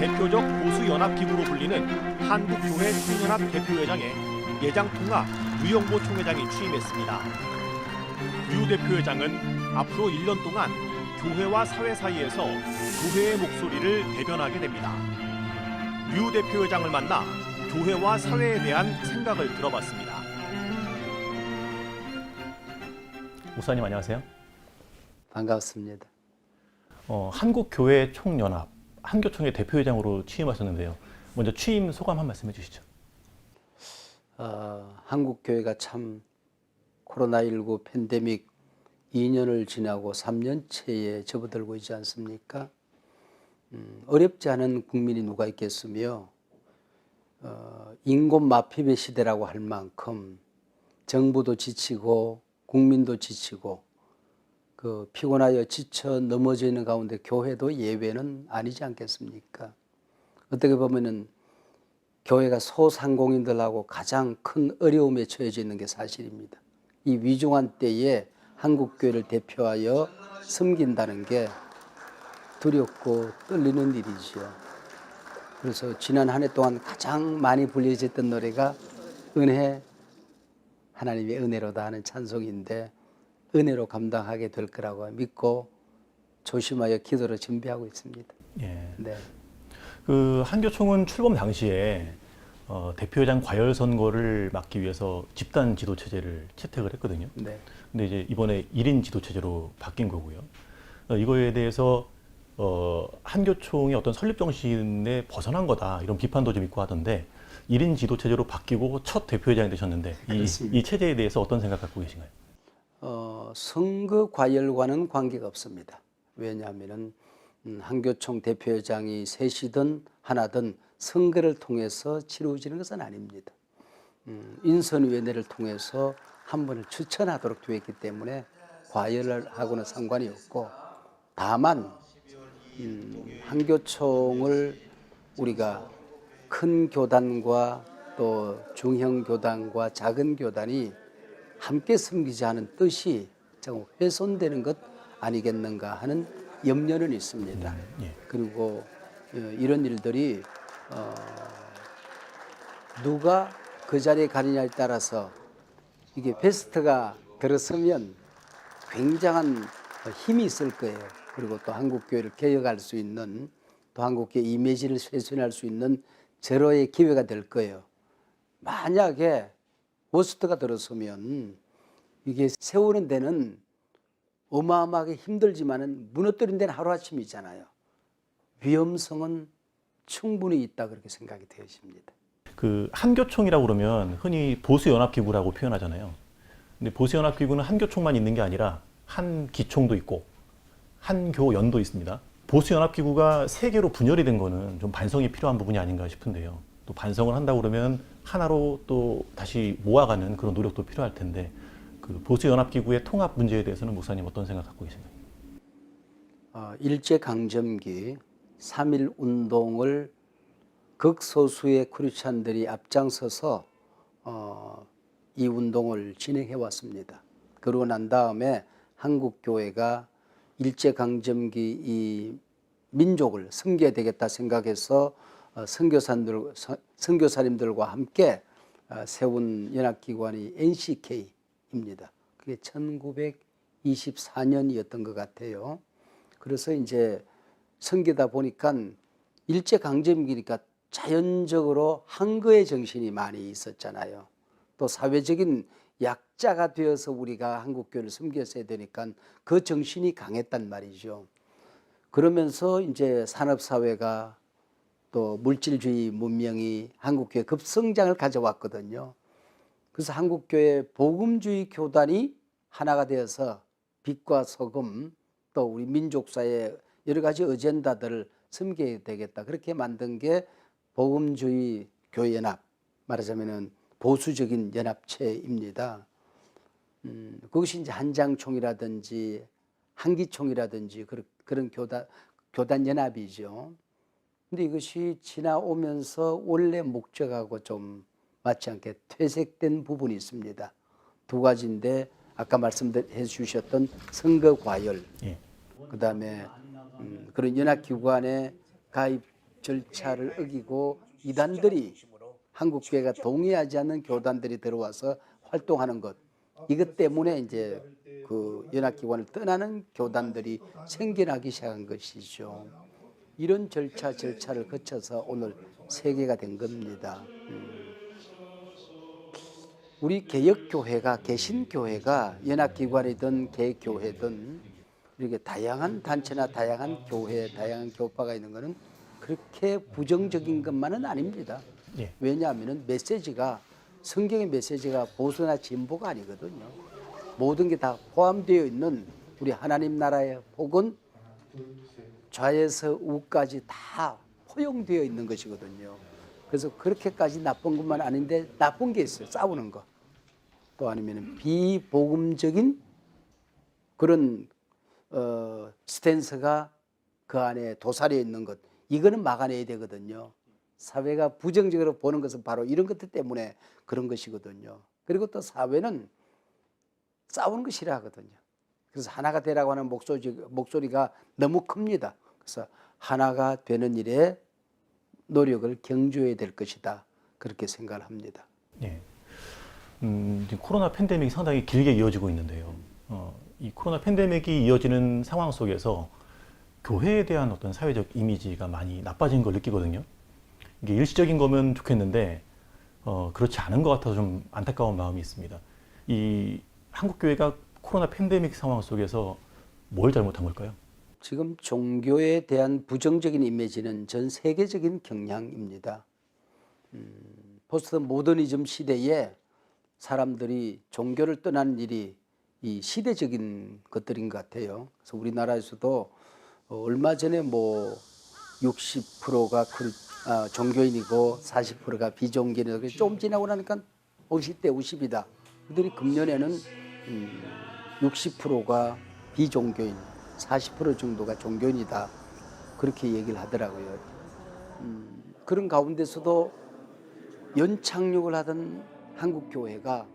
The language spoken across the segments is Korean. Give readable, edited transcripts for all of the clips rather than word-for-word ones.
대표적 보수연합기구로 불리는 한국교회 총연합 대표회장에 예장통합 유영보 총회장이 취임했습니다. 유 대표회장은 앞으로 1년 동안 교회와 사회 사이에서 교회의 목소리를 대변하게 됩니다. 유 대표회장을 만나 교회와 사회에 대한 생각을 들어봤습니다. 목사님 안녕하세요. 반갑습니다. 한국교회 총연합 한교총회 대표회장으로 취임하셨는데요. 먼저 취임 소감 한 말씀 해주시죠. 한국교회가 참 코로나19 팬데믹 2년을 지나고 3년째에 접어들고 있지 않습니까? 어렵지 않은 국민이 누가 있겠으며 인권 마핍의 시대라고 할 만큼 정부도 지치고 국민도 지치고 피곤하여 지쳐 넘어져 있는 가운데 교회도 예외는 아니지 않겠습니까? 어떻게 보면은 교회가 소상공인들하고 가장 큰 어려움에 처해져 있는 게 사실입니다. 이 위중한 때에 한국교회를 대표하여 섬긴다는 게 두렵고 떨리는 일이죠. 그래서 지난 한 해 동안 가장 많이 불려졌던 노래가 은혜, 하나님의 은혜로다 하는 찬송인데 은혜로 감당하게 될 거라고 믿고 조심하여 기도로 준비하고 있습니다. 예. 네. 한교총은 출범 당시에 대표회장 과열 선거를 막기 위해서 집단 지도 체제를 채택을 했거든요. 네. 근데 이제 이번에 1인 지도 체제로 바뀐 거고요. 이거에 대해서 한교총의 어떤 설립 정신에 벗어난 거다 이런 비판도 좀 있고 하던데 1인 지도 체제로 바뀌고 첫 대표회장이 되셨는데 이 체제에 대해서 어떤 생각 갖고 계신가요? 선거 과열과는 관계가 없습니다. 왜냐하면 한교총 대표회장이 셋이든 하나든 선거를 통해서 치루어지는 것은 아닙니다. 인선위원회를 통해서 한 분을 추천하도록 되어 있기 때문에 과열을 하고는 상관이 없고 다만 한교총을 우리가 큰 교단과 또 중형 교단과 작은 교단이 함께 섬기자 하는 뜻이 조금 훼손되는 것 아니겠는가 하는 염려는 있습니다. 예. 그리고 이런 일들이 누가 그 자리에 가느냐에 따라서 이게 베스트가 들어서면 굉장한 힘이 있을 거예요. 그리고 또 한국교회를 개혁할 수 있는 또 한국교회 이미지를 쇄신할 수 있는 제로의 기회가 될 거예요. 만약에 워스트가 들어서면 이게 세우는 데는 어마어마하게 힘들지만은 무너뜨린 데는 하루아침이잖아요. 위험성은 충분히 있다 그렇게 생각이 되어집니다. 한교총이라고 그러면 흔히 보수연합기구라고 표현하잖아요. 근데 보수연합기구는 한교총만 있는 게 아니라 한기총도 있고 한교연도 있습니다. 보수연합기구가 세 개로 분열이 된 거는 좀 반성이 필요한 부분이 아닌가 싶은데요. 또 반성을 한다고 그러면 하나로 또 다시 모아가는 그런 노력도 필요할 텐데 보수연합기구의 통합 문제에 대해서는 목사님 어떤 생각 갖고 계신가요? 일제강점기 3.1 운동을 극소수의 크리스찬들이 앞장서서 이 운동을 진행해 왔습니다. 그러고 난 다음에 한국교회가 일제강점기 이 민족을 섬겨야 되겠다 생각해서 선교사님들과 함께 세운 연합기관이 NCK입니다. 그게 1924년이었던 것 같아요. 그래서 이제 섬기다 보니까 일제강점기니까 자연적으로 한거의 정신이 많이 있었잖아요. 또 사회적인 약자가 되어서 우리가 한국교회를 섬겼어야 되니까 그 정신이 강했단 말이죠. 그러면서 이제 산업사회가 또 물질주의 문명이 한국교회 급성장을 가져왔거든요. 그래서 한국교회 복음주의 교단이 하나가 되어서 빛과 소금 또 우리 민족사의 여러 가지 어젠다들을 섬겨야 되겠다. 그렇게 만든 게 복음주의 교회연합, 말하자면은 보수적인 연합체입니다. 그것이 이제 한장총이라든지 한기총이라든지 그런 교단 연합이죠. 근데 이것이 지나오면서 원래 목적하고 좀 맞지 않게 퇴색된 부분이 있습니다. 두 가지인데 아까 말씀해 주셨던 선거 과열, 그다음에 그런 연합기관에 절차를 어기고 이단들이 한국교회가 동의하지 않는 교단들이 들어와서 활동하는 것, 이것 때문에 이제 그 연합기관을 떠나는 교단들이 생겨나기 시작한 것이죠. 이런 절차를 거쳐서 오늘 세계가 된 겁니다. 우리 개혁교회가, 개신교회가 연합기관이든 개교회든 이렇게 다양한 단체나 다양한 교회, 다양한 교파가 있는 것은 그렇게 부정적인 것만은 아닙니다. 예. 왜냐하면 메시지가, 성경의 메시지가 보수나 진보가 아니거든요. 모든 게 다 포함되어 있는 우리 하나님 나라의 복은 좌에서 우까지 다 포용되어 있는 것이거든요. 그래서 그렇게까지 나쁜 것만 아닌데 나쁜 게 있어요. 싸우는 거. 또 아니면 비복음적인 그런 스탠스가 그 안에 도사리어 있는 것. 이거는 막아내야 되거든요. 사회가 부정적으로 보는 것은 바로 이런 것들 때문에 그런 것이거든요. 그리고 또 사회는 싸우는 거 싫어하거든요. 그래서 하나가 되라고 하는 목소리가 너무 큽니다. 그래서 하나가 되는 일에 노력을 경주해야 될 것이다. 그렇게 생각을 합니다. 예. 지금 코로나 팬데믹이 상당히 길게 이어지고 있는데요. 이 코로나 팬데믹이 이어지는 상황 속에서 교회에 대한 어떤 사회적 이미지가 많이 나빠진 걸 느끼거든요. 이게 일시적인 거면 좋겠는데 그렇지 않은 것 같아서 좀 안타까운 마음이 있습니다. 이 한국 교회가 코로나 팬데믹 상황 속에서 뭘 잘못한 걸까요? 지금 종교에 대한 부정적인 이미지는 전 세계적인 경향입니다. 포스트 모더니즘 시대에 사람들이 종교를 떠나는 일이 이 시대적인 것들인 것 같아요. 그래서 우리나라에서도 얼마 전에 뭐 60%가 종교인이고 40%가 비종교인이고 좀 지나고 나니까 50대 50이다. 그들이 금년에는 60%가 비종교인, 40% 정도가 종교인이다. 그렇게 얘기를 하더라고요. 그런 가운데서도 연착륙을 하던 한국 교회가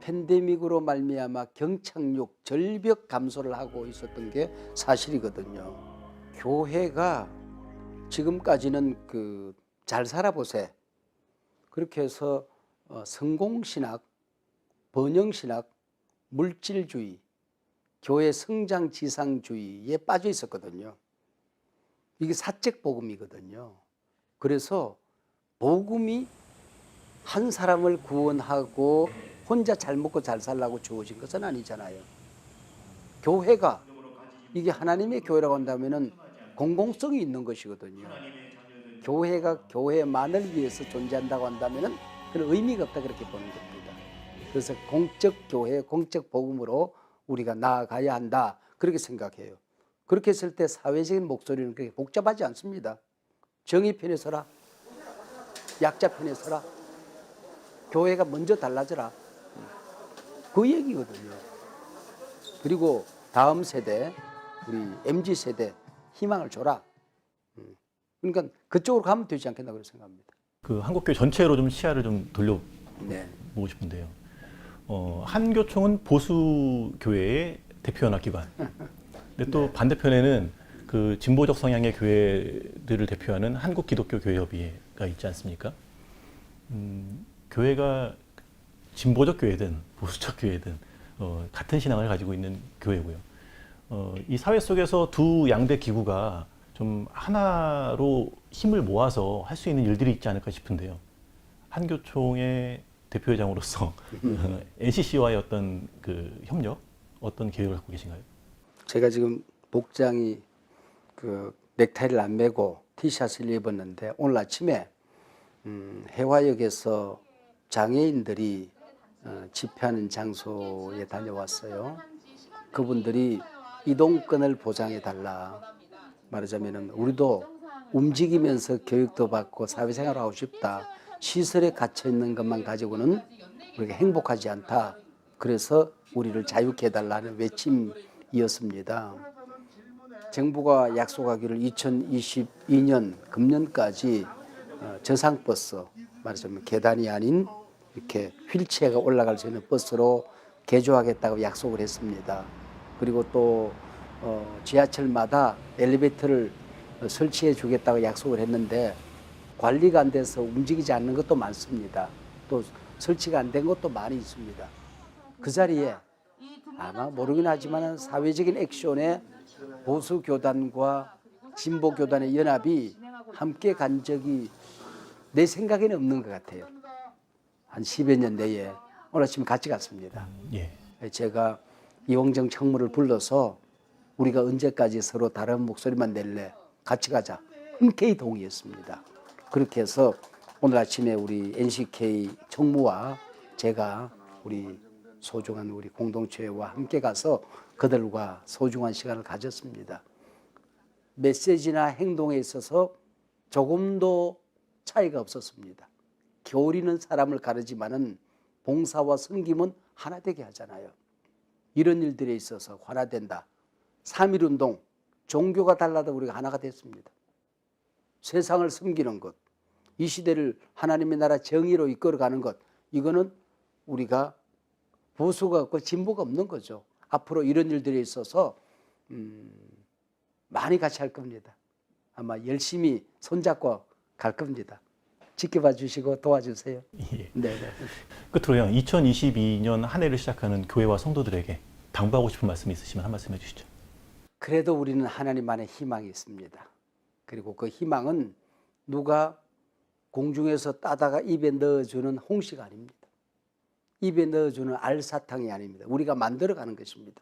팬데믹으로 말미암아 경착륙, 절벽 감소를 하고 있었던 게 사실이거든요. 교회가 지금까지는 잘 살아보세. 그렇게 해서 성공신학, 번영신학, 물질주의, 교회 성장지상주의에 빠져 있었거든요. 이게 사적복음이거든요. 그래서 복음이 한 사람을 구원하고 혼자 잘 먹고 잘 살라고 주어진 것은 아니잖아요. 교회가 이게 하나님의 교회라고 한다면은 공공성이 있는 것이거든요. 교회가 교회만을 위해서 존재한다고 한다면은 그런 의미가 없다 그렇게 보는 겁니다. 그래서 공적 교회, 공적 복음으로 우리가 나아가야 한다 그렇게 생각해요. 그렇게 했을 때 사회적인 목소리는 그렇게 복잡하지 않습니다. 정의 편에 서라, 약자 편에 서라, 교회가 먼저 달라져라, 그 얘기거든요. 그리고 다음 세대, 우리 MZ세대 희망을 줘라. 그러니까 그쪽으로 가면 되지 않겠나 그렇게 생각합니다. 그 한국교회 전체로 좀 시야를 좀 돌려보고 네. 싶은데요. 한교총은 보수교회의 대표연합기관. 근데 또 반대편에는 그 진보적 성향의 교회들을 대표하는 한국기독교교회협의회가 있지 않습니까? 교회가 진보적 교회든 보수적 교회든 같은 신앙을 가지고 있는 교회고요. 이 사회 속에서 두 양대 기구가 좀 하나로 힘을 모아서 할 수 있는 일들이 있지 않을까 싶은데요. 한교총의 대표회장으로서 NCC와의 어떤 그 협력, 어떤 계획을 갖고 계신가요? 제가 지금 복장이 넥타이를 안 매고 티셔츠를 입었는데 오늘 아침에 해화역에서 장애인들이 집회하는 장소에 다녀왔어요. 그분들이 이동권을 보장해 달라. 말하자면 우리도 움직이면서 교육도 받고 사회생활을 하고 싶다. 시설에 갇혀 있는 것만 가지고는 우리가 행복하지 않다. 그래서 우리를 자유케 해달라는 외침이었습니다. 정부가 약속하기를 2022년 금년까지 저상버스, 말하자면 계단이 아닌 이렇게 휠체어가 올라갈 수 있는 버스로 개조하겠다고 약속을 했습니다. 그리고 또 지하철마다 엘리베이터를 설치해 주겠다고 약속을 했는데 관리가 안 돼서 움직이지 않는 것도 많습니다. 또 설치가 안 된 것도 많이 있습니다. 그 자리에 아마 모르긴 하지만 사회적인 액션에 보수 교단과 진보 교단의 연합이 함께 간 적이 내 생각에는 없는 것 같아요. 한 10여 년 내에 오늘 아침 같이 갔습니다. 예. 제가 이홍정 청무를 불러서 우리가 언제까지 서로 다른 목소리만 낼래? 같이 가자. 흔쾌히 동의했습니다. 그렇게 해서 오늘 아침에 우리 NCK 청무와 제가 우리 소중한 우리 공동체와 함께 가서 그들과 소중한 시간을 가졌습니다. 메시지나 행동에 있어서 조금도 차이가 없었습니다. 교리는 사람을 가르지만은 봉사와 섬김은 하나 되게 하잖아요. 이런 일들에 있어서 하나 된다. 3.1운동, 종교가 달라도 우리가 하나가 됐습니다. 세상을 섬기는 것, 이 시대를 하나님의 나라 정의로 이끌어가는 것, 이거는 우리가 보수가 없고 진보가 없는 거죠. 앞으로 이런 일들에 있어서 많이 같이 할 겁니다. 아마 열심히 손잡고 갈 겁니다. 지켜봐 주시고 도와주세요. 예. 네. 끝으로요. 2022년 한 해를 시작하는 교회와 성도들에게 당부하고 싶은 말씀 있으시면 한 말씀 해주시죠. 그래도 우리는 하나님 안에 희망이 있습니다. 그리고 그 희망은 누가 공중에서 따다가 입에 넣어주는 홍시가 아닙니다. 입에 넣어주는 알사탕이 아닙니다. 우리가 만들어가는 것입니다.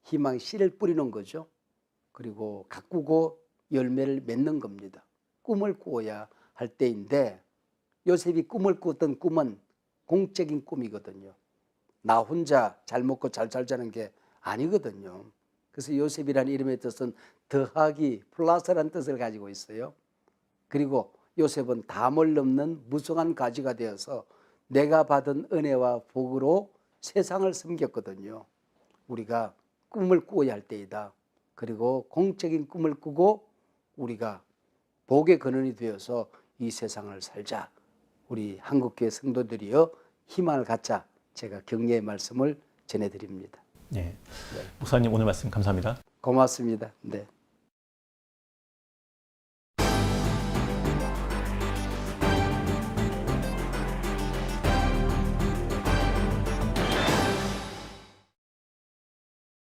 희망 씨를 뿌리는 거죠. 그리고 가꾸고 열매를 맺는 겁니다. 꿈을 꾸어야 할 때인데 요셉이 꿈을 꾸었던 꿈은 공적인 꿈이거든요. 나 혼자 잘 먹고 잘 살자는 게 아니거든요. 그래서 요셉이라는 이름의 뜻은 더하기 플러스라는 뜻을 가지고 있어요. 그리고 요셉은 담을 넘는 무성한 가지가 되어서 내가 받은 은혜와 복으로 세상을 섬겼거든요. 우리가 꿈을 꾸어야 할 때이다. 그리고 공적인 꿈을 꾸고 우리가 복의 근원이 되어서 이 세상을 살자. 우리 한국교회 성도들이여 희망을 갖자. 제가 격려의 말씀을 전해드립니다. 예. 목사님 오늘 말씀 감사합니다. 고맙습니다. 네.